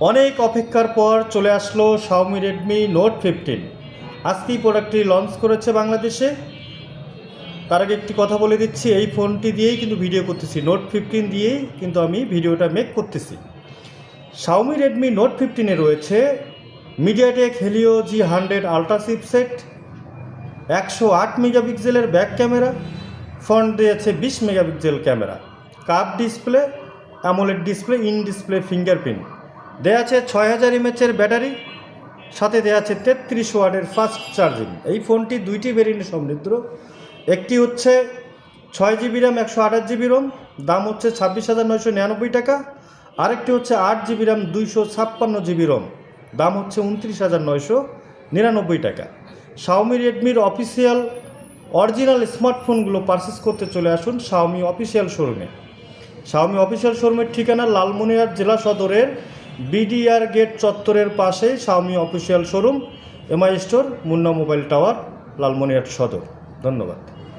অনেক অপেক্ষার পর চলে আসলো Xiaomi Redmi Note 15। আজকেই প্রোডাক্টটি লঞ্চ করেছে বাংলাদেশে। তার আগে একটি কথা বলে দিচ্ছি, এই ফোনটি দিয়েই কিন্তু ভিডিও করতেছি, Note 15 দিয়েই কিন্তু আমি ভিডিওটা মেক করতেছি। Xiaomi Redmi Note 15-এ রয়েছে MediaTek Helio G100 ultra chipset, 108 মেগাপিক্সেলের ব্যাক ক্যামেরা, ফ্রন্ট দিয়েছে 20 megapixel camera, curve display, AMOLED display, in display fingerprint, দেওয়া আছে 6000 mAh ব্যাটারি, সাথে দেওয়া আছে 33 ওয়াটের ফাস্ট চার্জিং। এই ফোনটি দুইটি ভেরিয়েন্টে সমৃদ্ধ। একটি হচ্ছে 6GB RAM 128GB ROM, দাম হচ্ছে 26,999 টাকা। আরেকটি হচ্ছে 8GB RAM 256GB ROM, দাম হচ্ছে 29,999 টাকা। Xiaomi Redmi-র অফিসিয়াল অরিজিনাল স্মার্টফোনগুলো পারচেস করতে চলে আসুন Xiaomi অফিসিয়াল শোরুমে। Xiaomi অফিসিয়াল শোরুমের ঠিকানা লালমনিরহাট জেলা সদরের বিডিআর গেট চত্বরের পাশে Xiaomi official showroom, MI store, Munna mobile tower, Lalmonirhat সদর। ধন্যবাদ।